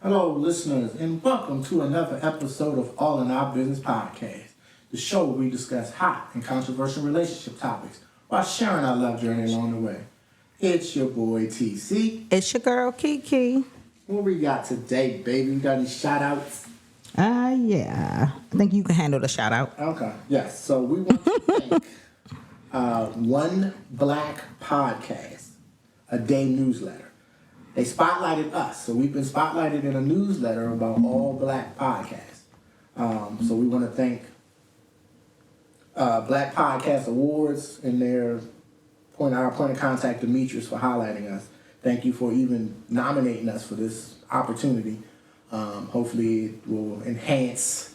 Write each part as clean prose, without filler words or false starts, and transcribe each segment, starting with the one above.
Hello, listeners, and welcome to another episode of All in Our Business Podcast, the show where we discuss hot and controversial relationship topics while sharing our love journey along the way. It's your boy TC. It's your girl Kiki. What we got today, baby? We got any shout-outs? Yeah. I think you can handle the shout out. Okay, yes. So we want to thank One Black Podcast, a day newsletter. They spotlighted us, so we've been spotlighted in a newsletter about all black podcasts. So we want to thank Black Podcast Awards and our point of contact, Demetrius, for highlighting us. Thank you for even nominating us for this opportunity. Hopefully it will enhance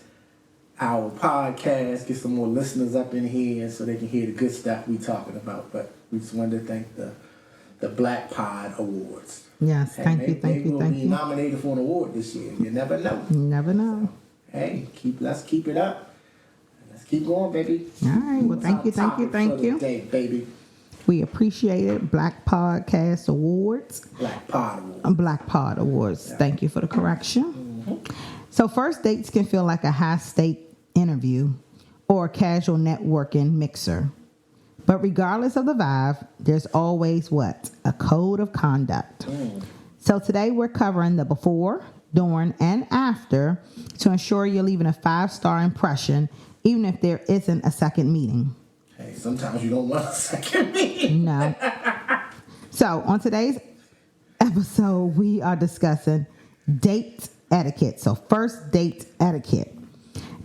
our podcast, get some more listeners up in here so they can hear the good stuff we talking about. But we just wanted to thank the Black Pod Awards. Yes, thank you. Maybe we'll be nominated for an award this year. You never know. You never know. So, hey, let's keep it up. Let's keep going, baby. All right. Well, thank you. Day, baby. We appreciate it. Black Podcast Awards. Black Pod Awards. Black Pod Awards. Yeah. Thank you for the correction. Mm-hmm. So first dates can feel like a high-stake interview or a casual networking mixer. But regardless of the vibe, there's always what? A code of conduct. So today we're covering the before, during, and after to ensure you're leaving a 5-star impression, even if there isn't a second meeting. Hey, sometimes you don't want a second meeting. No. So on today's episode, we are discussing date etiquette. So first date etiquette.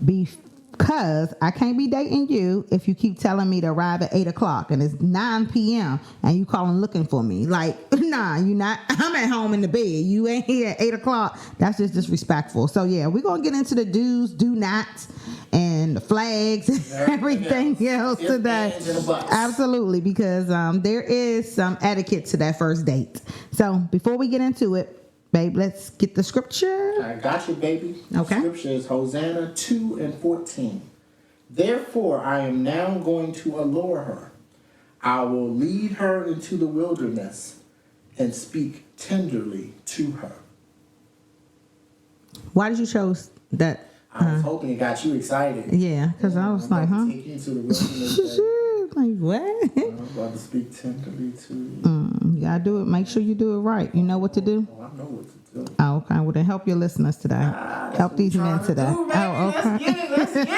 Because I can't be dating you if you keep telling me to arrive at 8 o'clock and it's 9 p.m. and you calling looking for me. Like, nah, you not. I'm at home in the bed. You ain't here at 8 o'clock. That's just disrespectful. So, yeah, we're going to get into the do's, do nots, and the flags and everything else today. Absolutely, because there is some etiquette to that first date. So, before we get into it, babe, let's get the scripture. I got you, baby. Okay. The scripture is Hosea 2:14. Therefore, I am now going to allure her. I will lead her into the wilderness and speak tenderly to her. Why did you choose that? I was hoping it got you excited. Yeah, because I was like, huh? Take you into the wilderness. Like, what? I'm about to speak tenderly to you. You gotta do it. Make sure you do it right. You know what to do? Oh, I know what to do. Oh, okay. Well, then help your listeners today. Help these men today. Let's get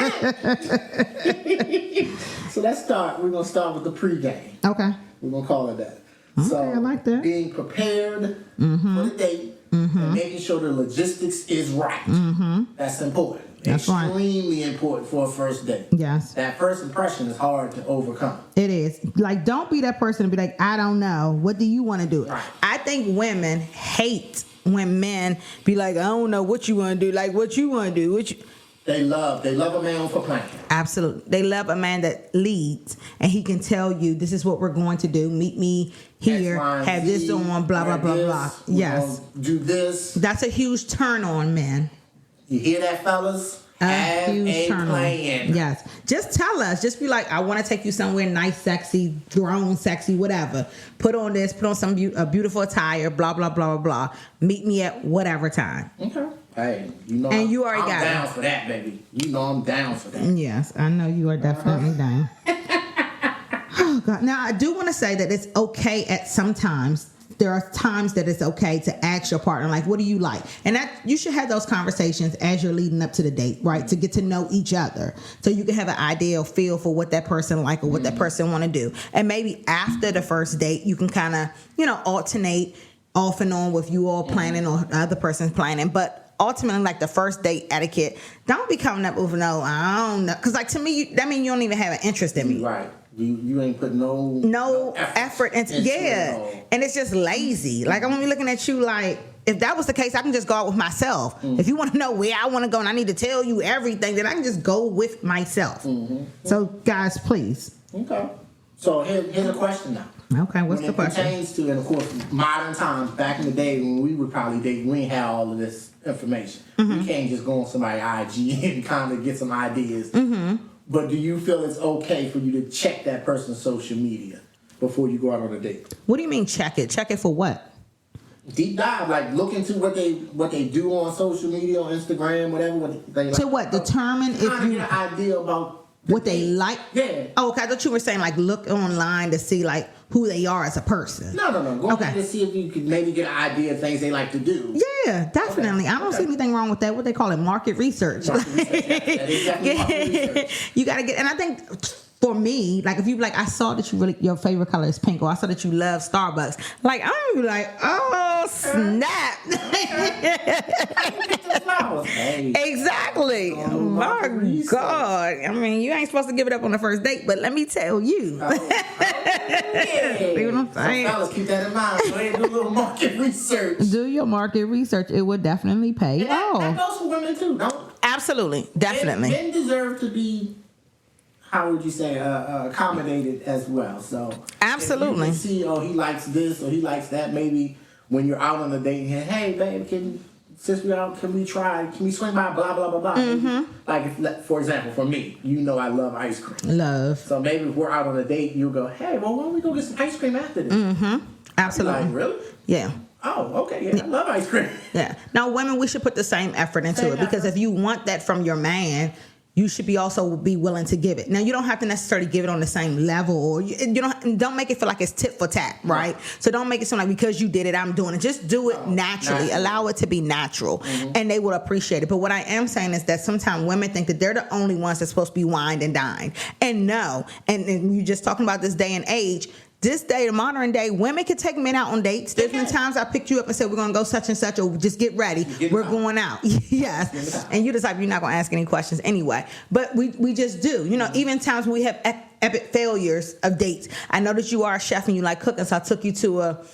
it. So let's start. We're going to start with the pregame. Okay. We're going to call it that. Okay, So, I like that. Being prepared for the date and making sure the logistics is right. That's important. That's right. Extremely important for a first date. Yes. That first impression is hard to overcome. It is. Like, don't be that person and be like, I don't know. What do you want to do? Right. I think women hate when men be like, I don't know what you want to do. Like, what you want to do? They love a man for planning. Absolutely. They love a man that leads and he can tell you this is what we're going to do. Meet me here, have this on, blah, blah, blah, blah. Yes. Do this. That's a huge turn on, man. You hear that, fellas? A huge a turn plan. on. Yes. Just tell us. Just be like, I want to take you somewhere nice, sexy, grown, sexy, whatever. Put on this, put on some beautiful attire, blah, blah, blah, blah, blah. Meet me at whatever time. Okay. Hey, you know, and you already I'm got down it. for that, baby. You know I'm down for that. Yes, I know you are definitely down. Oh, God. Now, I do want to say that it's okay at sometimes. There are times that it's okay to ask your partner, like, what do you like? And that you should have those conversations as you're leading up to the date, right? To get to know each other. So you can have an idea or feel for what that person like or what that person want to do. And maybe after the first date, you can kind of, alternate off and on with you all planning or the other person's planning. But ultimately, like the first date etiquette, don't be coming up with no, I don't know. Because like to me, that means you don't even have an interest in me. Right. You ain't put no effort into it. And it's just lazy. Like I'm gonna be looking at you like, if that was the case, I can just go out with myself. If you want to know where I want to go and I need to tell you everything, then I can just go with myself. So guys, please. Okay. So here's a question now. Okay, what's the question? When it pertains to, and of course, modern times, back in the day when we would probably date, we ain't had all of this information. We can't just go on somebody's IG and kind of get some ideas. But do you feel it's okay for you to check that person's social media before you go out on a date? What do you mean check it? Check it for what? Deep dive, like look into what they do on social media, on Instagram, whatever. What they like. To what? Determine if Kind of you get an idea about what they like. Yeah. Oh, okay. I thought you were saying like look online to see like who they are as a person. No. Go Okay. ahead and see if you could maybe get an idea of things they like to do. Yeah, definitely. Okay. I don't see anything wrong with that. What they call it, market research. Market research. That is definitely market research. You got to get, and I think for me, like if you like, I saw that your favorite color is pink, or I saw that you love Starbucks. Like I'm gonna be like, oh snap! Hey. Exactly. Oh, My research. God. I mean, you ain't supposed to give it up on the first date, but let me tell you. Yeah. See what I'm saying? Some fellas keep that in mind. Go ahead and do a little market research. Do your market research. It would definitely pay And that off. goes for women too, don't? Absolutely. Definitely. Men deserve to be, how would you say, accommodated as well. So Absolutely. if you can see, oh, he likes this or he likes that. Maybe when you're out on a date, hey, babe, since we're out, can we swing by blah, blah, blah, blah. Mm-hmm. Like, for example, for me, you know I love ice cream. Love. So maybe if we're out on a date, you'll go, hey, well, why don't we go get some ice cream after this? Mm-hmm. Absolutely. Like, really? Yeah. Oh, okay, yeah, I love ice cream. Yeah. Now, women, we should put the same effort into it, because if you want that from your man, you should also be willing to give it. Now, you don't have to necessarily give it on the same level, or you don't make it feel like it's tit for tat, right? So don't make it seem like because you did it, I'm doing it. Just do it naturally. Allow it to be natural, and they will appreciate it. But what I am saying is that sometimes women think that they're the only ones that's supposed to be wined and dined, and no. And you're just talking about this day and age. This day, the modern day, women can take men out on dates. There's been times I picked you up and said, we're going to go such and such, or just get ready. We're going out. Yes. And you decide you're not going to ask any questions anyway. But we just do. You know, even times when we have epic failures of dates. I know that you are a chef and you like cooking, so I took you to a...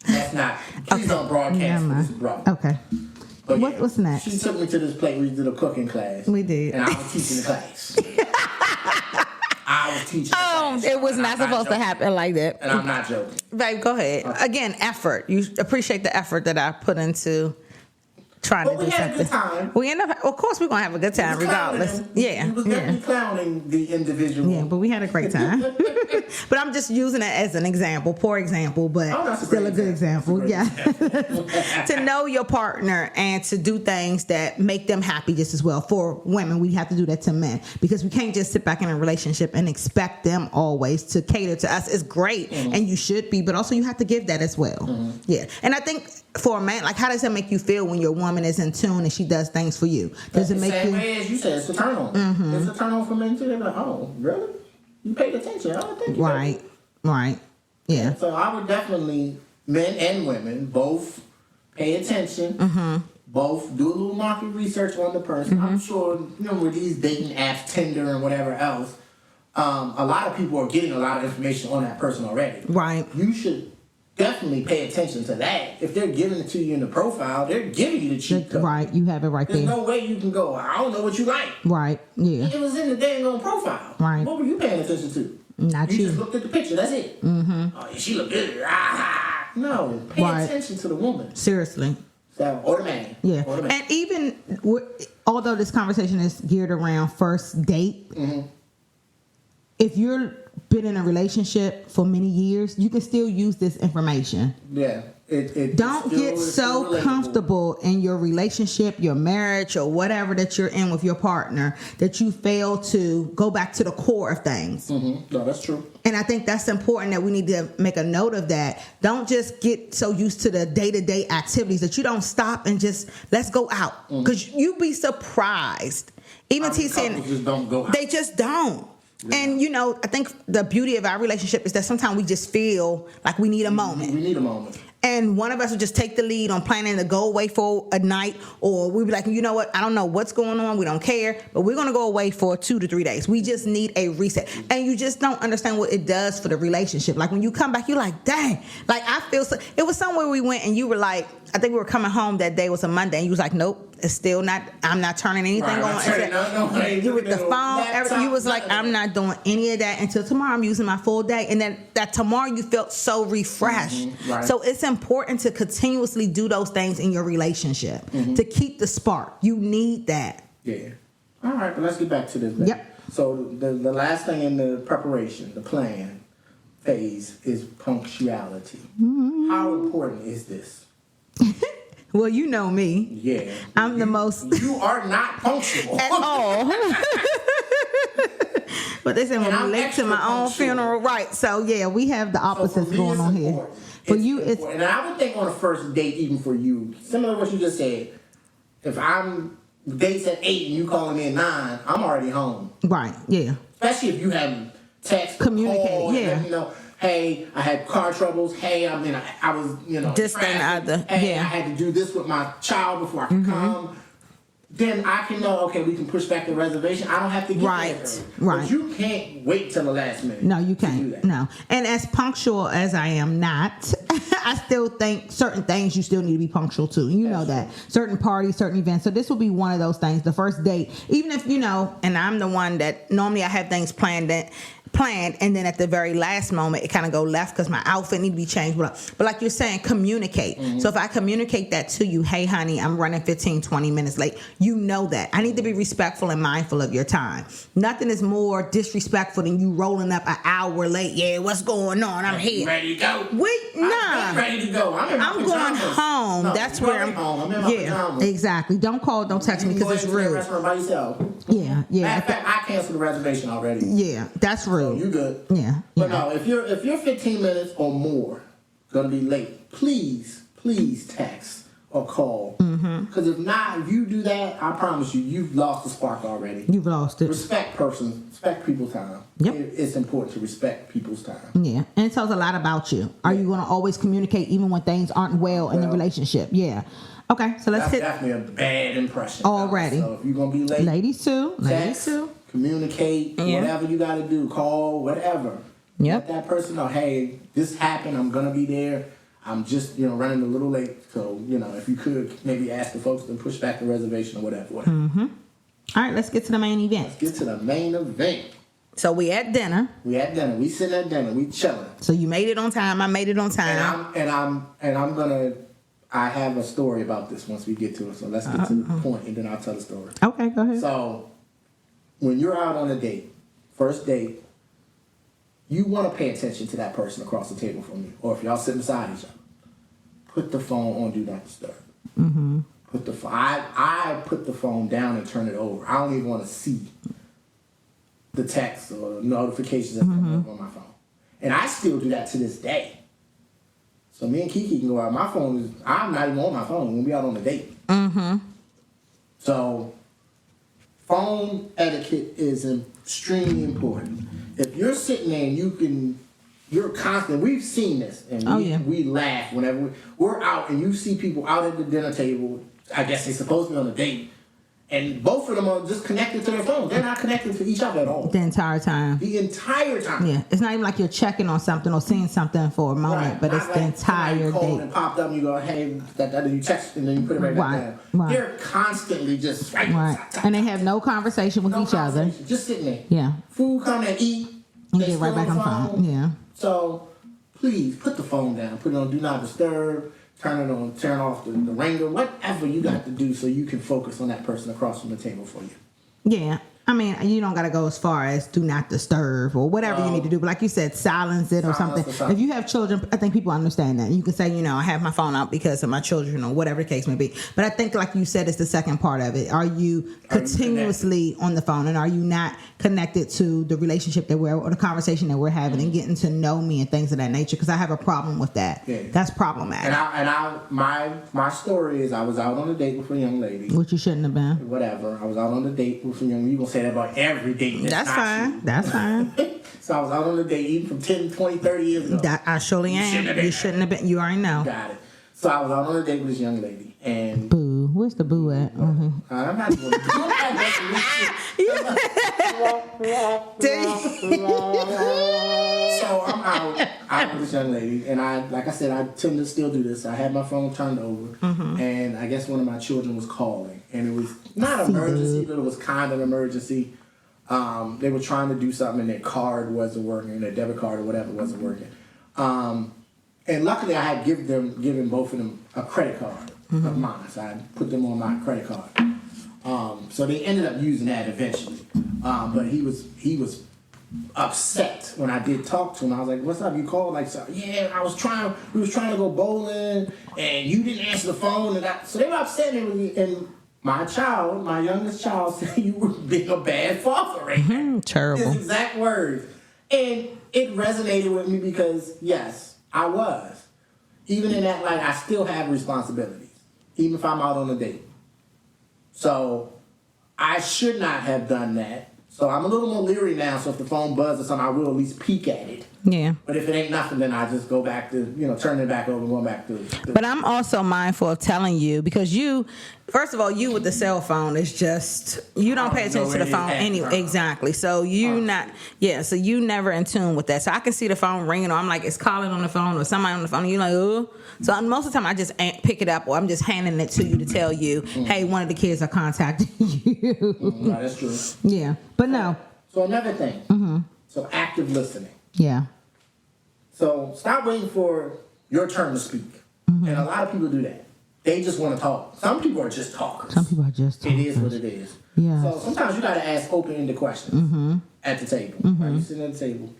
That's not. Please don't broadcast for this brother. Okay. But What's next? She took me to this place. We did a cooking class. We did. And I was teaching the class. I was teaching the class. It was not supposed to happen like that. And I'm not joking. Babe, go ahead. Okay. Again, effort. You appreciate the effort that I put into trying to do something. We had a good time. We end up, of course, we're gonna have a good time regardless. You was definitely clowning the individual. Yeah, but we had a great time. But I'm just using it as an example, poor example, but still a good example. Yeah. To know your partner and to do things that make them happy just as well. For women, we have to do that to men, because we can't just sit back in a relationship and expect them always to cater to us. It's great, and you should be, but also you have to give that as well. Yeah. And I think for a man, like, how does that make you feel when your woman is in tune and she does things for you? Does it make you... Same way as you said, it's a turn on. It's a turn on for men too. They're like, oh, really? You paid attention. I don't think you did. Right. Yeah. So I would definitely, men and women, both pay attention. Both do a little market research on the person. I'm sure, with these dating apps, Tinder and whatever else, a lot of people are getting a lot of information on that person already. Right. You should definitely pay attention to that. If they're giving it to you in the profile, they're giving you the cheat code. Right. You have it right There's there. no way you can go, I don't know what you like. Right. Yeah. It was in the dang on profile. Right. What were you paying attention to? Not you you. just looked at the picture. That's it. Oh, yeah, she look good. No, pay attention to the woman. Seriously. So, or the man. Yeah. Or the man. And even although this conversation is geared around first date, if you're been in a relationship for many years, you can still use this information. Yeah. Don't get so comfortable in your relationship, your marriage, or whatever that you're in with your partner that you fail to go back to the core of things. No, that's true. And I think that's important, that we need to make a note of that. Don't just get so used to the day-to-day activities that you don't stop and just, let's go out. Because you'd be surprised. Even T saying, just don't go out. They just don't. Yeah. And, I think the beauty of our relationship is that sometimes we just feel like we need a moment. We need a moment. And one of us would just take the lead on planning to go away for a night, or we'd be like, you know what, I don't know what's going on, we don't care, but we're going to go away for 2 to 3 days. We just need a reset. And you just don't understand what it does for the relationship. Like, when you come back, you're like, dang, like, I feel so. It was somewhere we went and you were like, I think we were coming home that day, it was a Monday, and you was like, nope, it's still not, I'm not turning anything on. You with the phone, everything. You was like, I'm not doing any of that until tomorrow. I'm using my full day. And then that tomorrow you felt so refreshed. Right. So it's important to continuously do those things in your relationship to keep the spark. You need that. Yeah. All right, but let's get back to this. Then. Yep. So the last thing in the preparation, the plan phase, is punctuality. How important is this? Well, you know me. Yeah. I'm the most You are not punctual. at all. But they said And I'm I'm late to extra my own punctual. funeral. Right. So, yeah, we have the So for opposites me, going it's on here. important. For you, it's... important. And I would think on a first date, even for you, similar to what you just said, if I'm dates at 8 and you calling me at 9, I'm already home. Right, yeah. Especially if you haven't text, Communicate, call, yeah. and let me know, hey, I had car troubles. Hey, I was, This, that, and traffic. other, Hey, yeah. I had to do this with my child before I could come. Then I can know, okay, we can push back the reservation. I don't have to get Right, there early. right. But you can't wait till the last minute. No, you to do can't. that. No. And as punctual as I am not, I still think certain things you still need to be punctual to. You know that. Certain parties, certain events. So this will be one of those things. The first date, even if, and I'm the one that normally I have things planned, and then at the very last moment it kind of go left because my outfit need to be changed. But like you're saying, communicate. So if I communicate that to you, hey honey, I'm running 15-20 minutes late, you know that I need to be respectful and mindful of your time. Nothing is more disrespectful than you rolling up an hour late. Yeah, what's going on? I'm here. Ready to go? Nah. I'm ready to go. I'm going pajamas. home. No, That's you where already home. I'm in my pajamas. exactly. Don't call, don't text me You can because it's go into the rude. restaurant by yourself. Yeah. Matter of fact, I canceled the reservation already. Yeah, that's rude. So you good. Yeah. But no, if you're 15 minutes or more gonna be late, please text or call. Because if not, if you do that, I promise you've lost the spark already. You've lost it. Respect people's time. Yep. It's important to respect people's time. Yeah, and it tells a lot about you. Are you going to always communicate even when things aren't well in the relationship? Yeah. Okay, so let's That's hit definitely a bad impression. Already. So if you're gonna be late, ladies too. text, communicate, Yeah. whatever you gotta do, call, whatever. Yep. Let that person know, hey, this happened, I'm gonna be there. I'm just, running a little late. So, if you could maybe ask the folks to push back the reservation or whatever. All right, let's get to the main event. Let's get to the main event. So we at dinner. We at dinner. We sitting at dinner. We chilling. So you made it on time. I made it on time. I have a story about this once we get to it. So let's get to the point and then I'll tell the story. Okay, go ahead. So when you're out on a date, first date, you want to pay attention to that person across the table from you, or if y'all sit beside each other, put the phone on Do Not Disturb. Put the I put the phone down and turn it over. I don't even want to see the text or notifications that come up on my phone, and I still do that to this day. So me and Kiki can go out. I'm not even on my phone when we out on a date. So phone etiquette is extremely important. If you're sitting there and you're constant, we've seen this, and we laugh whenever we're out and you see people out at the dinner table. I guess they're supposed to be on a date, and both of them are just connected to their phone. They're not connected to each other at all. The entire time. The entire time. Yeah, it's not even like you're checking on something or seeing something for a moment, but it's Not the like entire somebody called date. and popped up and you go, hey, that you text and then you put it right back down. Right. They're constantly just Right, and they have no conversation with no each other. conversation, just sitting there. Yeah, Food come and eat. you they get right still back on the phone. Yeah. So please put the phone down. Put it on Do Not Disturb. Turn it on. Turn off the ringer. Whatever you got to do so you can focus on that person across from the table for you. Yeah. I mean, you don't got to go as far as do not disturb or whatever you need to do. But like you said, silence it or something. If you have children, I think people understand that. You can say, I have my phone out because of my children or whatever the case may be. But I think, like you said, it's the second part of it. Are you continuously on the phone, and are you not connected to the relationship or the conversation that we're having and getting to know me and things of that nature? Because I have a problem with that. Yeah. That's problematic. My story is I was out on a date with a young lady. Which you shouldn't have been. Whatever. I was out on a date with a young lady. You gonna say that about every date? That's fine. That's fine. So I was out on a date even from 10, 20, 30 years ago. I surely am. You shouldn't have been. You already know. Got it. So I was out on a date with this young lady, and boo. Where's the boo at? I'm not even. So I'm out with this young lady, and like I said, I tend to still do this. I had my phone turned over, and I guess one of my children was calling, and it was not an emergency, but it was kind of an emergency. They were trying to do something, and their card wasn't working, their debit card or whatever wasn't working. And luckily, I had given both of them a credit card of mine, so I put them on my credit card. So they ended up using that eventually. But he was upset when I did talk to him. I was like, "What's up? You called?" Like, so, yeah, we was trying to go bowling, and you didn't answer the phone, so they were upset with me. And my youngest child, said you were being a bad father right now. Terrible. His exact words, and it resonated with me because yes, I was. Even in that, like, I still have responsibilities, even if I'm out on a date. So I should not have done that. So I'm a little more leery now. So if the phone buzzes or something, I will at least peek at it. Yeah. But if it ain't nothing, then I just go back to, turning it back over and going back to. But I'm also mindful of telling you because first of all, you with the cell phone is just you don't pay attention to the phone anyway. Exactly. So you so you never in tune with that. So I can see the phone ringing, or I'm like, it's calling on the phone, or somebody on the phone. And you're like, oh. So most of the time, I just pick it up, or I'm just handing it to you to tell you, hey, one of the kids are contacting you. No, that's true. Yeah, but no. So another thing. So active listening. Yeah. So stop waiting for your turn to speak. And a lot of people do that. They just want to talk. Some people are just talkers. Some people are just talkers. It is what it is. Yeah. So sometimes you got to ask open-ended questions at the table. Right? You're sitting at the table.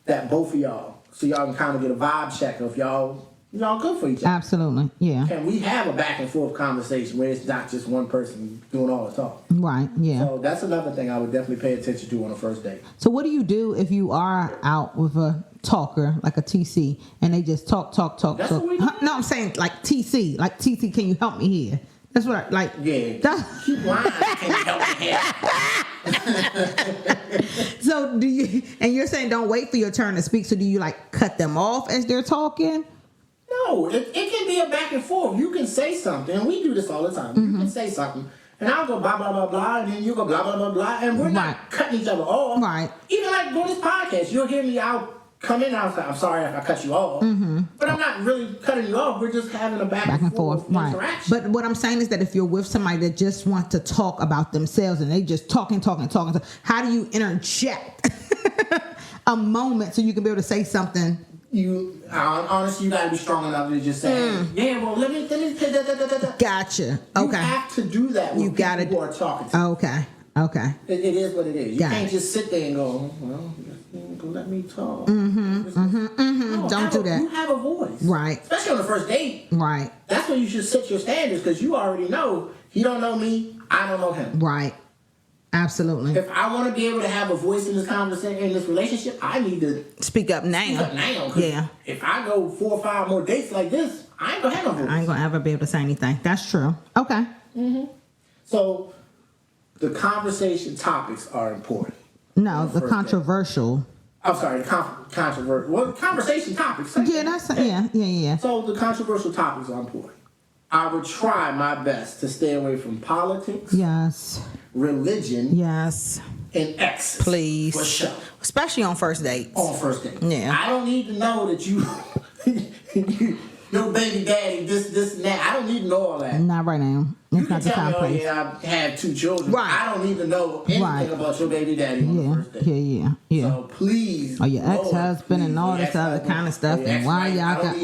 That both of y'all, so y'all can kind of get a vibe check of y'all good for each other. Absolutely. Yeah. Can we have a back and forth conversation where it's not just one person doing all the talking? Right. Yeah. So that's another thing I would definitely pay attention to on a first date. So what do you do if you are out with a talker like a TC and they just talk? That's what we do? No, I'm saying like TC. Like TC, can you help me here? That's what I like. Yeah. Keep lying. Can you help me here? So do you? And you're saying don't wait for your turn to speak. So do you like cut them off as they're talking? No, it can be a back and forth. You can say something, and we do this all the time. You can say something, and I'll go blah, blah, blah, blah, and then you go blah, blah, blah, blah, and we're not cutting each other off. Right. Even like doing this podcast, you'll hear me come in, I'll say, I'm sorry if I cut you off, but I'm not really cutting you off. We're just having a back and forth interaction. Right. But what I'm saying is that if you're with somebody that just wants to talk about themselves and they just talking, how do you interject a moment so you can be able to say something? Honestly, you gotta be strong enough to just say, yeah, well, let me. Gotcha. Okay. You have to do that with people who are talking to you. Okay. It is what it is. You can't just sit there and go, well, let me talk. No, Don't do that. You have a voice. Right. Especially on the first date. Right. That's when you should set your standards because you already know he don't know me, I don't know him. Right. Absolutely. If I want to be able to have a voice in this conversation, in this relationship, I need to speak up now. Yeah. If I go 4 or 5 more dates like this, I ain't gonna have no voice. I ain't gonna ever be able to say anything. That's true. Okay. So the conversation topics are important. No, the controversial. I'm sorry, the controversial. Well, conversation topics. Yeah, yeah. So the controversial topics are important. I would try my best to stay away from politics. Yes. Religion. Yes. And exes. Please. For sure. Especially on first dates. On first date. Yeah. I don't need to know that you your baby daddy, this, and that. I don't need to know all that. Not right now. It's not the time place. You can tell me, I have 2 children. Right. I don't need to know anything about your baby daddy on the first date. Yeah. So please. Or your ex-husband and all this other kind of stuff. And why y'all got,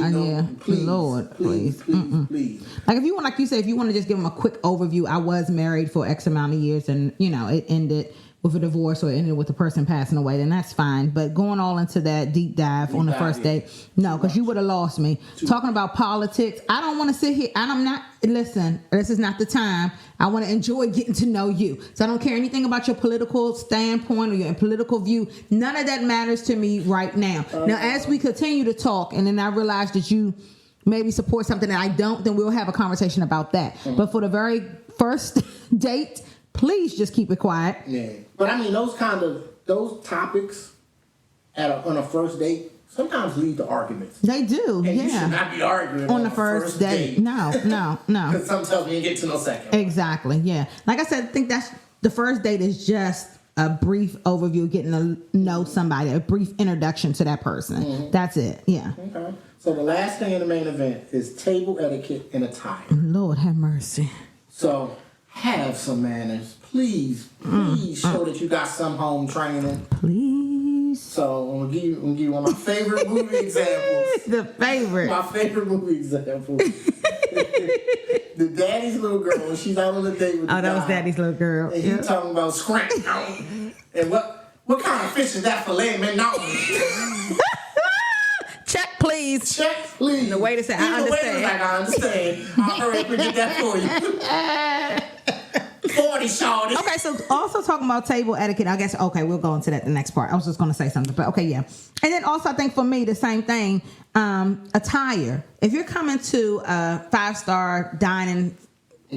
Lord, please. Like if you want, like you say, if you want to just give them a quick overview, I was married for X amount of years and, it ended with a divorce or it ended with the person passing away, then that's fine. But going all into that deep dive on the first date, no, because you would have lost me. Talking about politics, I don't want to sit here, and I'm not, listen, this is not the time. I want to enjoy getting to know you. So I don't care anything about your political standpoint or your political view. None of that matters to me right now. Now, as we continue to talk, and then I realize that you maybe support something that I don't, then we'll have a conversation about that. But for the very first date, please just keep it quiet. Yeah. But I mean, those topics on a first date sometimes lead to arguments. They do, and you should not be arguing on the first date. No. Because sometimes you get to know second. Exactly, yeah. Like I said, I think that's the first date is just a brief overview, getting to know somebody, a brief introduction to that person. That's it, yeah. Okay. So the last thing in the main event is table etiquette and attire. Lord have mercy. So have some manners. Please show that you got some home training. Please. So I'm gonna give you one of my favorite movie examples. The favorite. My favorite movie example. The daddy's little girl when she's out on a date with the guy. That was daddy's little girl. And he's talking about scratch. And what What kind of fish is that filet mignon? Check, please. Check, please. The waiter said, I understand. Like, I understand. I'll hurry up and get that for you. 40, shorty. Okay, so also talking about table etiquette, I guess, okay, we'll go into that the next part. I was just going to say something, but okay, yeah. And then also, I think for me, the same thing, attire. If you're coming to a 5-star dining,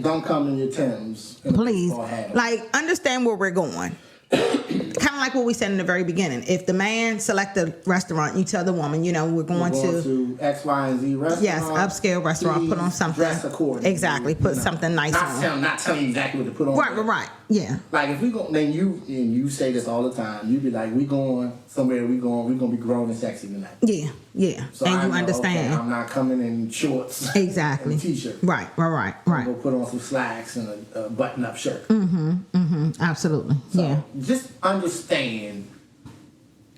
don't come in your Timbs. please, like, understand where we're going. Kind of like what we said in the very beginning. If the man select a restaurant, you tell the woman, you know, we're going to X, Y, and Z restaurant. Yes, upscale restaurant. Put on something. Dress accordingly. Exactly. Put something nice on. Not telling you exactly what to put on. Right. Yeah. Like if we go, then you say this all the time. You be like, we going somewhere. We're gonna be grown and sexy tonight. Yeah. So and I you know, understand. okay, I'm not coming in shorts. Exactly. And a t-shirt. Right. I'm gonna put on some slacks and a button-up shirt. Absolutely. So Yeah. just understand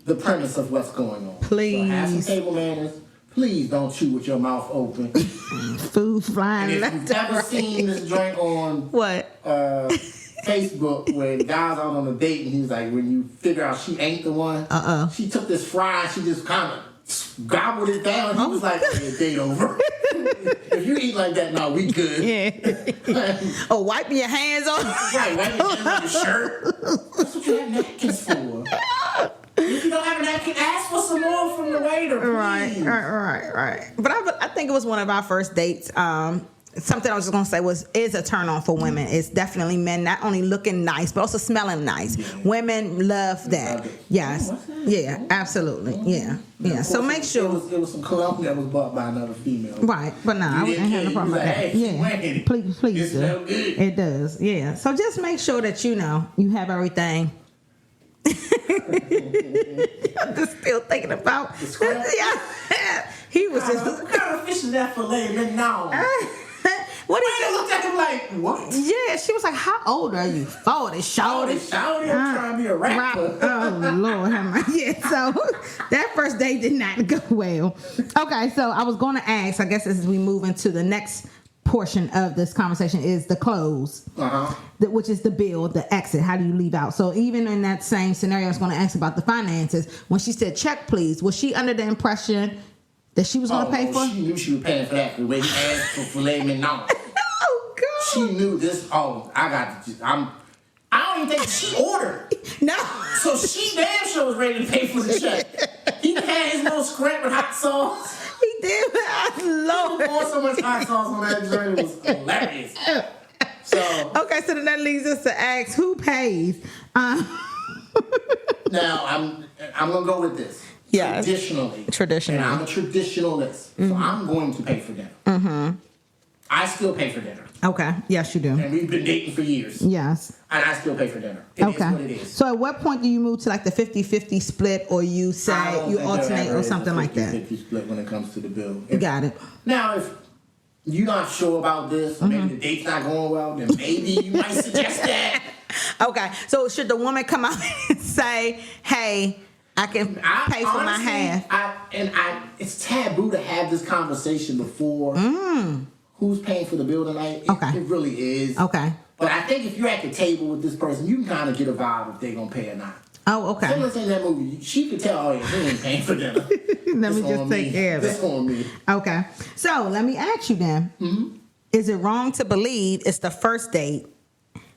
the premise of what's going on. Please. So have some table manners. Please don't chew with your mouth open. Food flying And if left you've and ever right. seen this joint on What? Facebook where the guy's out on a date and he's like, when you figure out she ain't the one, she took this fry and she just kind of gobbled it down. He was like, yeah, date over. If you eat like that, no, we good. Yeah. Oh, wiping your hands on. Right, wipe your hands on your shirt. That's what you have napkins for. If you don't have a napkin, ask for some more from the waiter, please. Right. But I think it was one of our first dates. Something I was just gonna say is a turn on for women. It's definitely men not only looking nice but also smelling nice. Yeah. Women love that. Yes. Yeah. Absolutely. Yeah. So make sure. It was some cologne that was bought by another female. Right. But I ain't having no problem with that. Hey, yeah. Please do. Good. It does. Yeah. So just make sure that you have everything. I'm just still thinking about. Yeah. He was just. What kind of fish is that filet mignon? What is I it? looked at him like, what? Yeah, she was like, how old are you? 40, shorty. I'm trying to be a rapper. Oh, Lord. Yeah, so that first date did not go well. Okay, so I was going to ask, I guess as we move into the next portion of this conversation is the close, which is the bill, the exit. How do you leave out? So even in that same scenario, I was going to ask about the finances. When she said, check, please, was she under the impression that she was going to pay for? She knew she was paying for that the way he asked for filet mignon. Oh, God. She knew this. I don't even think she ordered. No. So she damn sure was ready to pay for the check. He had his little scrap with hot sauce. He did. Lord. He poured so much hot sauce on that joint. It was hilarious. So okay, so then that leads us to ask who pays. Now I'm gonna go with this. Yes. Traditionally. And I'm a traditionalist. So I'm going to pay for dinner. I still pay for dinner. Okay. Yes, you do. And we've been dating for years. Yes. And I still pay for dinner. It is what it is. So at what point do you move to like the 50-50 split, or you say you alternate or something like that? 50-50 split when it comes to the bill. Got it. Now, if you're not sure about this, maybe the date's not going well, then maybe you might suggest that. Okay. So should the woman come out and say, hey, I can pay for my half? It's taboo to have this conversation before. Who's paying for the bill tonight? It really is. Okay. But I think if you're at the table with this person, you can kind of get a vibe if they're going to pay or not. Oh, okay. Similar in that movie, she could tell, oh, yeah, he ain't paying for dinner. Let me just take care of it. This on me. Okay. So let me ask you then. Is it wrong to believe it's the first date,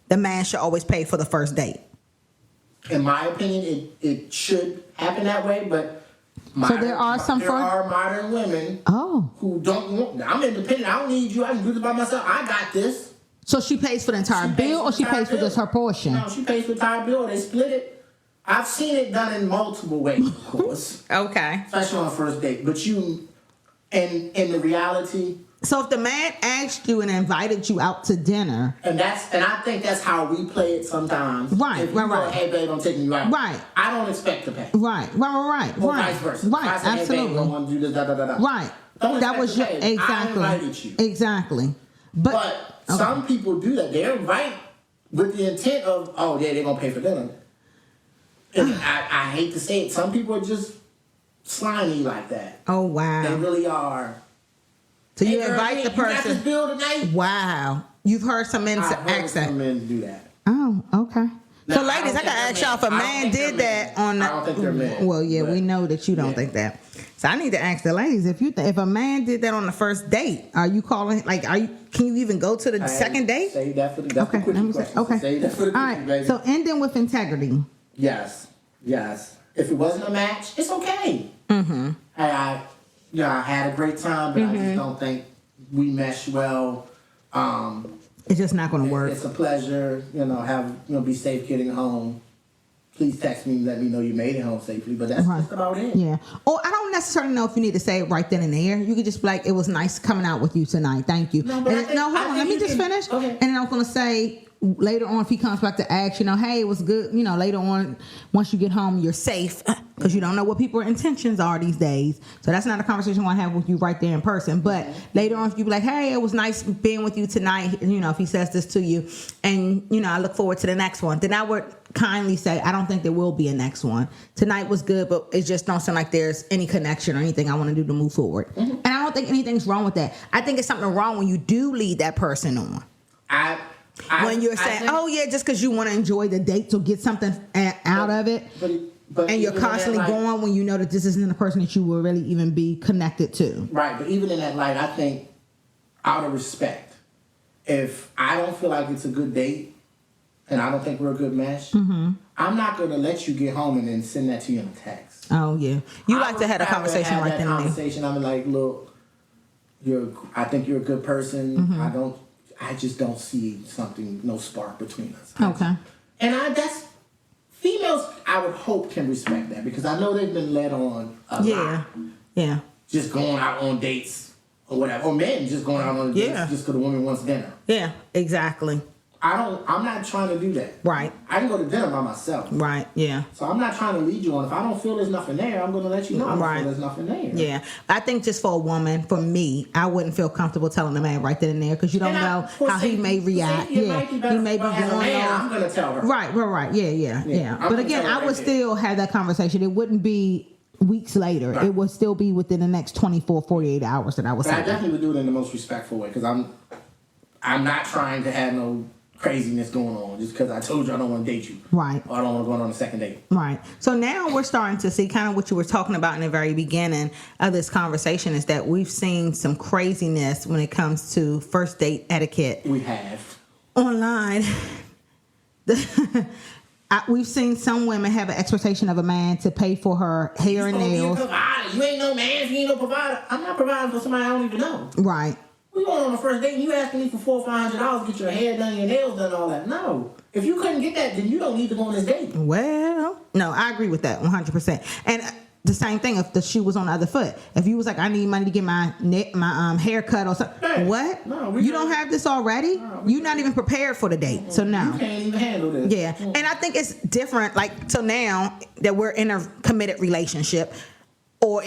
the man should always pay for the first date? In my opinion, it should happen that way, but there are modern women who don't want. I'm independent. I don't need you. I can do this by myself. I got this. So she pays for the entire bill, or she pays for just her portion? No, she pays for the entire bill. They split it. I've seen it done in multiple ways, of course. Okay. Especially on a first date. But and in the reality. So if the man asked you and invited you out to dinner, and I think that's how we play it sometimes. Right. If you go, hey babe, I'm taking you out. Right. I don't expect to pay. Right. Or vice versa. Right. If I say, Absolutely. Hey babe, I want to do this, Right. Don't that was your exactly. I invited you. Exactly. But some people do that. They invite with the intent of, oh yeah, they're gonna pay for dinner. And I hate to say it, some people are just slimy like that. Oh wow. They really are. So you invite the person. You got this bill tonight? Wow. You've heard some men I've heard accent. some men do that. Oh, okay. So, ladies, I gotta ask y'all if a man did that on the. I don't think they're men. Well, yeah, we know that you don't think that. So I need to ask the ladies if if a man did that on the first date, are you calling? Like, can you even go to the second date? Save that for the okay. Okay. Save that for the all right. Baby. So ending with integrity. Yes. If it wasn't a match, it's okay. Mm-hmm. I had a great time, but I just don't think we mesh well. It's just not going to work. It's a pleasure, be safe getting home. Please text me and let me know you made it home safely. But that's just about it. Yeah. Or I don't necessarily know if you need to say it right then and there. You could just be like, it was nice coming out with you tonight. Thank you. No, hold on. Let me just finish. Okay. And then I was going to say, later on, if he comes back to ask, hey, it was good. Later on, once you get home, you're safe. Because you don't know what people's intentions are these days. So that's not a conversation I want to have with you right there in person. But later on, if you be like, hey, it was nice being with you tonight. If he says this to you. And, I look forward to the next one. Then I would kindly say, I don't think there will be a next one. Tonight was good, but it just don't sound like there's any connection or anything I want to do to move forward. Mm-hmm. And I don't think anything's wrong with that. I think it's something wrong when you do lead that person on. When you're saying, just because you want to enjoy the date to get something out of it, but and you're constantly going when you know that this isn't the person that you will really even be connected to. Right, but even in that light, I think out of respect, if I don't feel like it's a good date and I don't think we're a good match, I'm not going to let you get home and then send that to you in a text. Oh, yeah. You like to have a conversation right then and there. I'm like, look, I think you're a good person. I just don't see no spark between us. Okay. That's females, I would hope, can respect that because I know they've been led on a lot. Yeah. Just going out on dates or whatever. Or men just going out on dates just because the woman wants dinner. Yeah, exactly. I'm not trying to do that. Right. I can go to dinner by myself. Right, yeah. So I'm not trying to lead you on. If I don't feel there's nothing there, I'm going to let you know I don't feel there's nothing there. Yeah. I think just for a woman, for me, I wouldn't feel comfortable telling a man right then and there because you don't know how he may react. He may be going on. I'm going to tell her. Right. Yeah. But again, I would still have that conversation. It wouldn't be weeks later. Right. It would still be within the next 24, 48 hours that I would say. I definitely would do it in the most respectful way because I'm not trying to have no craziness going on just because I told you I don't want to date you. Right. Or I don't want to go on a second date. Right. So now we're starting to see kind of what you were talking about in the very beginning of this conversation is that we've seen some craziness when it comes to first date etiquette. We have. Online. We've seen some women have an expectation of a man to pay for her hair and nails. You ain't no man if you ain't no provider. I'm not providing for somebody I don't even know. Right. We going on the first date and you asking me for $400 or $500 to get your hair done, your nails done, all that. No. If you couldn't get that, then you don't need to go on this date. Well, no, I agree with that 100%. And the same thing if the shoe was on the other foot. If you was like, I need money to get my hair cut or something. Hey, what? No, you don't have this already? No, you're not even prepared for the date. So no. You can't even handle this. Yeah. And I think it's different. Like, so now that we're in a committed relationship, or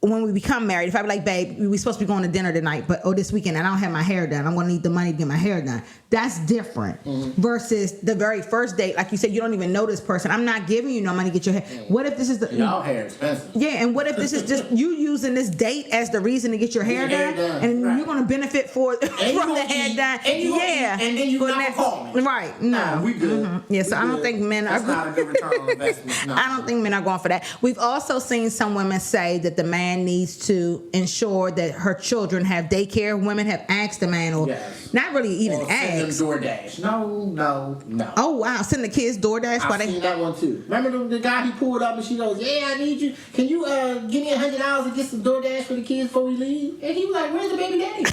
when we become married, if I be like, babe, we supposed to be going to dinner tonight, or this weekend, and I don't have my hair done. I'm going to need the money to get my hair done. That's different versus the very first date. Like you said, you don't even know this person. I'm not giving you no money to get your hair. What if this is y'all hair expensive? Yeah, and what if this is just you using this date as the reason to get your hair done, and you're going to benefit from the hair done? And then you never call me. Right? No, we good. Yeah, so I don't think men are. That's not a good return on investment. No. I don't think men are going for that. We've also seen some women say that the man needs to ensure that her children have daycare. Women have asked the man, or not really even asked. Send them DoorDash. No. Oh wow, send the kids DoorDash. I've seen that one too. Remember the guy he pulled up and she goes, "Yeah, I need you. Can you give me $100 to get some DoorDash for the kids before we leave?" And he was like, "Where's the baby daddy?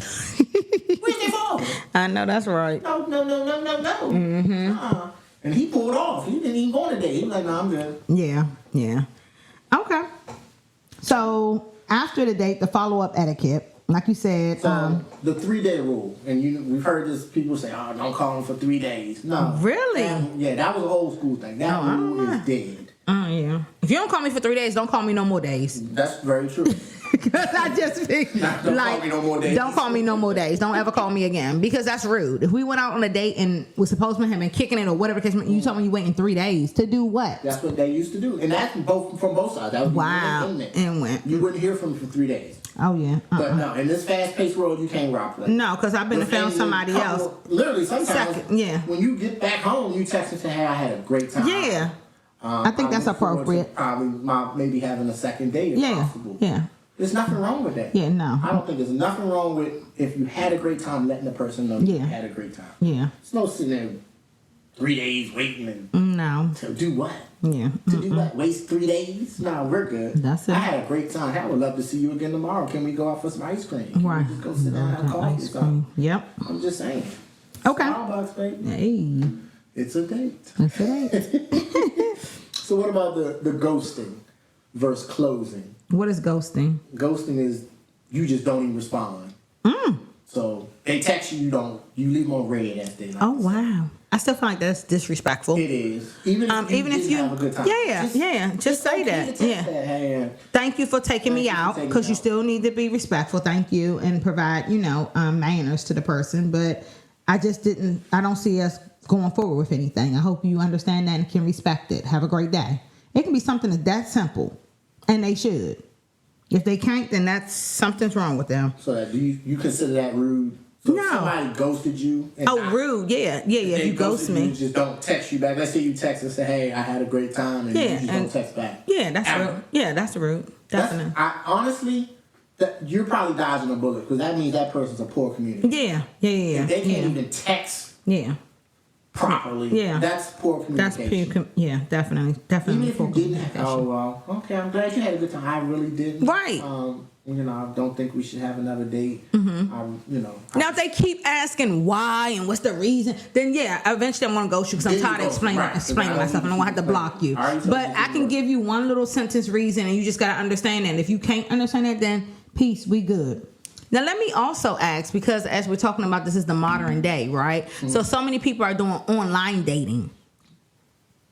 Where's their father?" I know that's right. No. Mm-hmm. And he pulled off. He didn't even go on a date. He was like, "No, I'm good." Yeah. Okay. So after the date, the follow-up etiquette, like you said. So the 3-day rule, and we've heard this. People say, "Oh, don't call him for 3 days." No, really? That was an old school thing. That rule is dead. Oh yeah. If you don't call me for 3 days, don't call me no more days. That's very true. Because I just think don't call me no more days. Don't call me no more days. Don't ever call me again because that's rude. If we went out on a date and was supposed to have been kicking it or whatever, you told me you waiting 3 days to do what? That's what they used to do, and that's from both sides. That was wow. And went. You wouldn't hear from him for 3 days. Oh yeah. But no, in this fast-paced world, you can't rock like. No, because I've been and found somebody else. Literally, sometimes. Second, yeah. When you get back home, you text and say, "Hey, I had a great time." Yeah. I think that's look forward to appropriate. Probably maybe having a second date if possible. Yeah. There's nothing wrong with that. Yeah, no. I don't think there's nothing wrong with if you had a great time, letting the person know you had a great time. Yeah. It's no sitting there 3 days waiting and no. to do what? Yeah. To do what? Waste 3 days? No, we're good. That's it. I had a great time. I would love to see you again tomorrow. Can we go out for some ice cream? Right. Can we just go sit down and have coffee or something? Yep. I'm just saying. Okay. Starbucks, baby. Hey. It's a date. That's it. So what about the ghosting versus closing? What is ghosting? Ghosting is you just don't even respond. So they text you, you leave them on red as they like. Oh wow. I still feel like that's disrespectful. It is. Even if you have a good time. Just say that. Yeah. Hey, thank you for taking me out, because you still need to be respectful. Thank you, and provide manners to the person. But I don't see us going forward with anything. I hope you understand that and can respect it. Have a great day. It can be something that simple, and they should. If they can't, then something's wrong with them. So do you consider that rude? So no. If somebody ghosted you. Rude. Yeah. You ghost me. You just don't text you back. Let's say you text and say, "Hey, I had a great time," and you just don't text back. Yeah, that's rude. Yeah, that's rude. Definitely. Honestly, you're probably dodging a bullet, because that means that person's a poor communicator. Yeah. If they can't even text. Yeah. Properly. Yeah. That's poor communication. Definitely. Even if you didn't okay, I'm glad you had a good time. I really didn't. Right. I don't think we should have another date. Now if they keep asking why and what's the reason, then eventually I'm gonna ghost you, because I'm tired of explaining myself, and I'm gonna have to block you. But I can give you one little sentence reason, and you just gotta understand that. If you can't understand that, then peace, we good. Now, let me also ask, because as we're talking about, this is the modern day, right? Mm-hmm. So many people are doing online dating.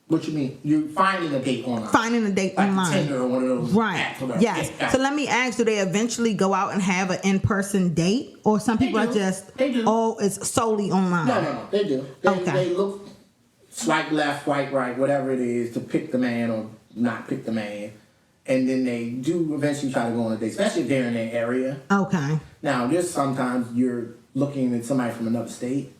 What you mean? You're finding a date online? Finding a date like online. Tinder or one of those right. apps. Yes. So let me ask, do they eventually go out and have an in-person date? Or some people are just, it's solely online? No. They do. They look, swipe left, swipe right, whatever it is, to pick the man or not pick the man. And then they do eventually try to go on a date, especially if they're in their area. Okay. Now, there's sometimes you're looking at somebody from another state.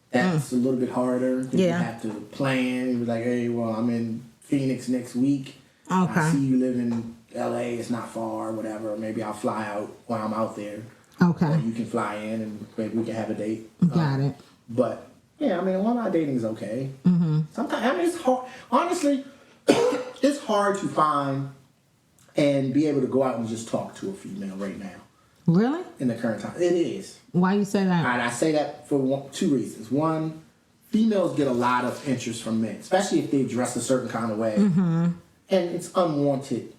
That's a little bit harder. You have to plan. You're like, hey, well, I'm in Phoenix next week. Okay. I see you live in LA. It's not far, whatever. Maybe I'll fly out while I'm out there. Okay. Or you can fly in and maybe we can have a date. Got it. But, online dating is okay. Mm-hmm. Sometimes, it's hard. Honestly, it's hard to find and be able to go out and just talk to a female right now. Really? In the current time. It is. Why you say that? And I say that for two reasons. One, females get a lot of interest from men, especially if they dress a certain kind of way. Mm-hmm. And it's unwanted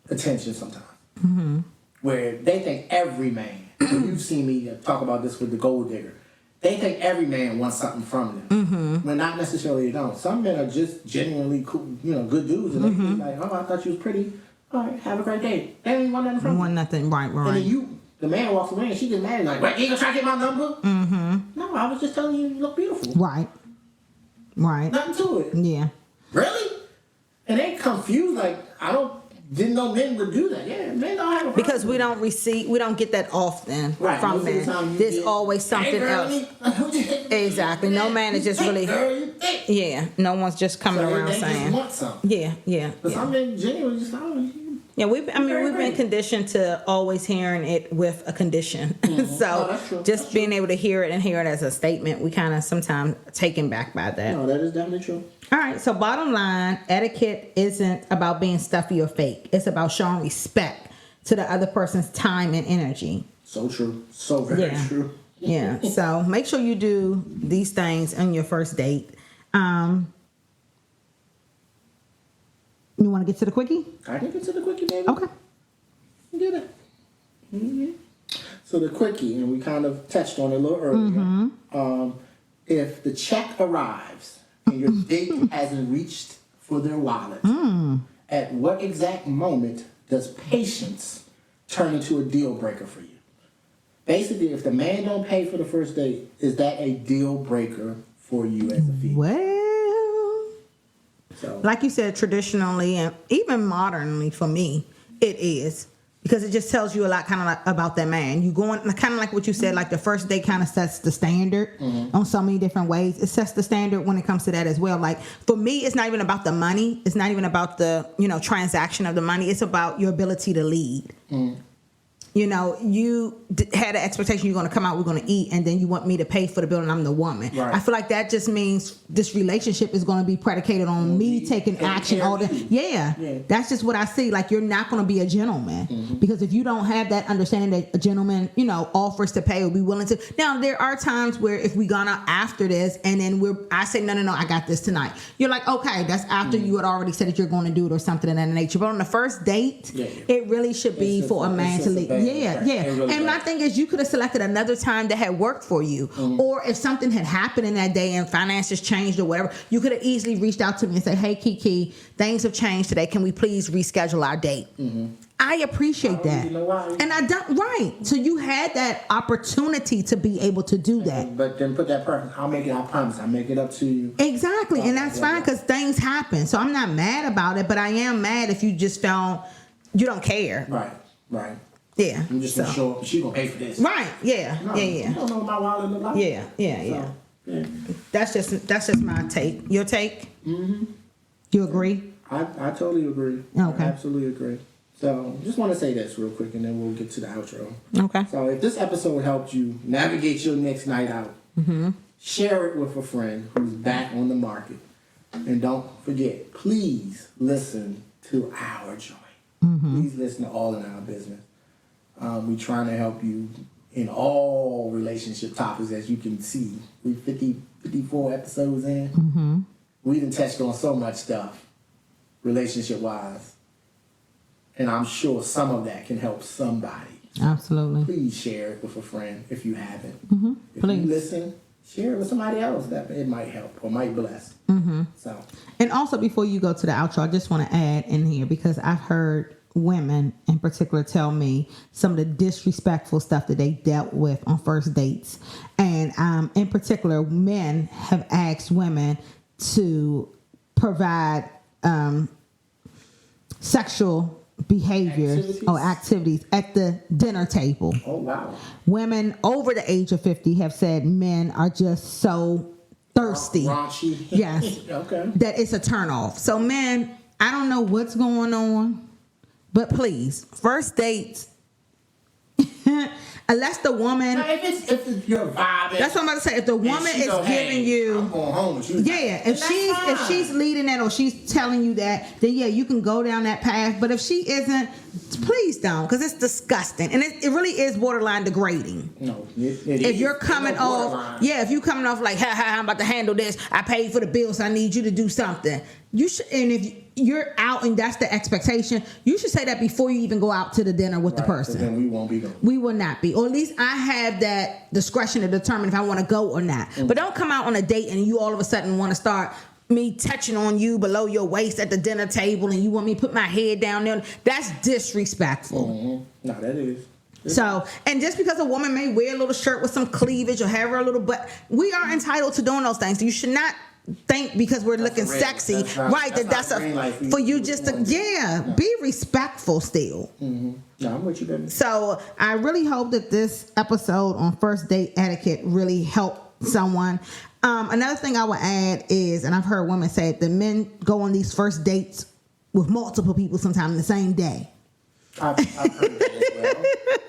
attention sometimes. Mm-hmm. Where they think every man, you've seen me talk about this with the gold digger, they think every man wants something from them. Mm-hmm. When not necessarily they don't. Some men are just genuinely cool, good dudes. And they be like, oh, I thought you was pretty. All right, have a great day. They don't even want nothing from you. Want nothing, right. And then the man walks away and she gets mad. Like, what, you gonna try to get my number? Mm-hmm. No, I was just telling you look beautiful. Right. Nothing to it. Yeah. Really? And they confused, like, didn't know men would do that. Yeah, men don't have a problem. Because we don't get that often from men. There's always something else. Exactly. No man is just really. No one's just coming around saying. Just want something. Yeah. But some men genuinely just we've been conditioned to always hearing it with a condition. Mm-hmm. So just being able to hear it as a statement, we kind of sometimes taken back by that. No, that is definitely true. All right, so bottom line, etiquette isn't about being stuffy or fake. It's about showing respect to the other person's time and energy. So true. So very true. Yeah, so make sure you do these things on your first date. You want to get to the quickie? I can get to the quickie, baby. Okay. Get it. Mm-hmm. So the quickie, and we kind of touched on it a little earlier. Mm-hmm. If the check arrives and your date hasn't reached for their wallet, at what exact moment does patience turn into a deal breaker for you? Basically, if the man don't pay for the first date, is that a deal breaker for you as a female? Well, like you said, traditionally and even modernly for me, it is. because it just tells you a lot kind of like about that man. You going kind of like what you said, like the first date kind of sets the standard on so many different ways. It sets the standard when it comes to that as well. Like for me, it's not even about the money. It's not even about the, transaction of the money. It's about your ability to lead. You had an expectation you're going to come out, we're going to eat, and then you want me to pay for the bill and I'm the woman. Right. I feel like that just means this relationship is going to be predicated on me taking action. That's just what I see. Like, you're not going to be a gentleman because if you don't have that understanding that a gentleman, offers to pay or be willing to. Now, there are times where if we gone out after this and then I say, no, I got this tonight. You're like, okay, that's after you had already said that you're going to do it or something of that nature. But on the first date, it really should be for a man to lead. Yeah. Really and my thing is, you could have selected another time that had worked for you. Or if something had happened in that day and finances changed or whatever, you could have easily reached out to me and said, hey, Kiki, things have changed today. Can we please reschedule our date? I appreciate that. And I don't, right. So you had that opportunity to be able to do that. But then put that person, I promise, I'll make it up to you. Exactly. And that's fine because things happen. So I'm not mad about it, but I am mad if you just you don't care. Right. Yeah. I'm just gonna show up. She gonna pay for this. Right. Yeah. No, you don't know my wallet look like. Yeah. That's just my take. Your take? You agree? I totally agree. Okay. I absolutely agree. So just want to say this real quick, and then we'll get to the outro. Okay. So if this episode helped you navigate your next night out, share it with a friend who's back on the market, and don't forget, please listen to our joint. Please listen to All in Our Business. We're trying to help you in all relationship topics, as you can see. We're 54 episodes in. We done touched on so much stuff, relationship-wise. And I'm sure some of that can help somebody. Absolutely. Please share it with a friend if you haven't. If Please. you listen, share it with somebody else that it might help or might bless. So. And also, before you go to the outro, I just want to add in here, because I've heard women in particular tell me some of the disrespectful stuff that they dealt with on first dates. And in particular, men have asked women to provide sexual behaviors or activities at the dinner table. Oh, wow. Women over the age of 50 have said men are just so thirsty. Raunchy. Yes. Okay. That it's a turnoff. So men, I don't know what's going on, but please, first dates, unless the woman, if you're vibing, that's what I'm about to say. If the woman is giving you, I'm going home with you. Yeah, if she's leading that or she's telling you that, then yeah, you can go down that path. But if she isn't, please don't, because it's disgusting and it really is borderline degrading. No, if you're coming off, if you coming off like, I'm about to handle this. I paid for the bills. So I need you to do something. You should, and if you're out and that's the expectation, you should say that before you even go out to the dinner with the person. Then we won't be going. We will not be, or at least I have that discretion to determine if I want to go or not. But don't come out on a date and you all of a sudden want to start me touching on you below your waist at the dinner table and you want me to put my head down there. That's disrespectful. No, that is. So, and just because a woman may wear a little shirt with some cleavage or have her a little butt, we are entitled to doing those things. You should not think because we're looking sexy, that's for you just to, be respectful still. No, I'm with you, baby. So I really hope that this episode on first date etiquette really helped someone. Another thing I would add is, and I've heard women say it, that men go on these first dates with multiple people sometime in the same day. I've heard that as well.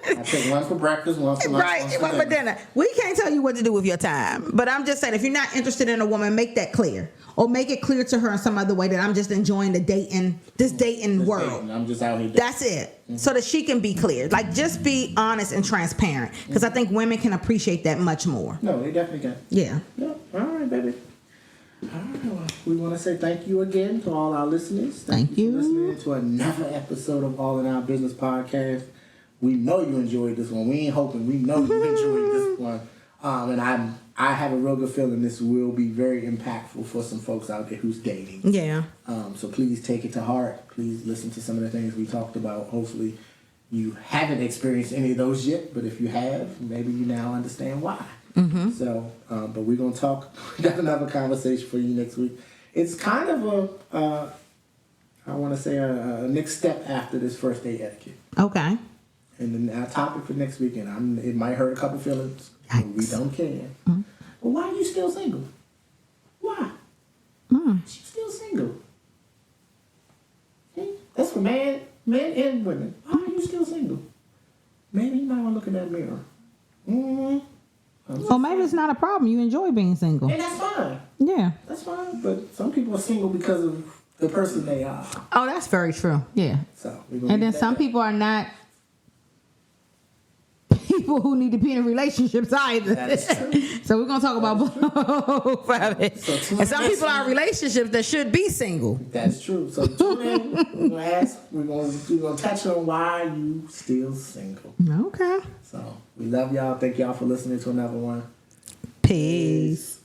I take one for breakfast, one for lunch, one for dinner. We can't tell you what to do with your time, but I'm just saying, if you're not interested in a woman, make that clear, or make it clear to her in some other way that I'm just enjoying the dating world. I'm just out here. That's it, so that she can be clear. Like, just be honest and transparent, because I think women can appreciate that much more. No, they definitely can. Yeah. All right, baby. All right, well, we want to say thank you again to all our listeners. Thank you for listening to another episode of All in Our Business podcast. We know you enjoyed this one. We ain't hoping. We know you enjoyed this one. And I have a real good feeling this will be very impactful for some folks out there who's dating. Yeah. So please take it to heart. Please listen to some of the things we talked about. Hopefully you haven't experienced any of those yet, but if you have, maybe you now understand why. So, but we're going to talk. We got another conversation for you next week. It's kind of I want to say a next step after this first date etiquette. Okay. And then our topic for next weekend, it might hurt a couple feelings, but we Yikes. don't care. But why are you still single? Why? She's still single. Okay? That's for men and women. Why are you still single? Maybe you might want to look in that mirror. Or maybe it's not a problem. You enjoy being single. And that's fine. Yeah. That's fine. But some people are single because of the person they are. Oh, that's very true. Yeah. So And then some people are not people who need to be in relationships either. That's true. So we're gonna talk about both of it. So tune And some in people are in relationships that should be single. That's true. So tune in. We're gonna touch on why you still single. Okay. So we love y'all. Thank y'all for listening to another one. Peace.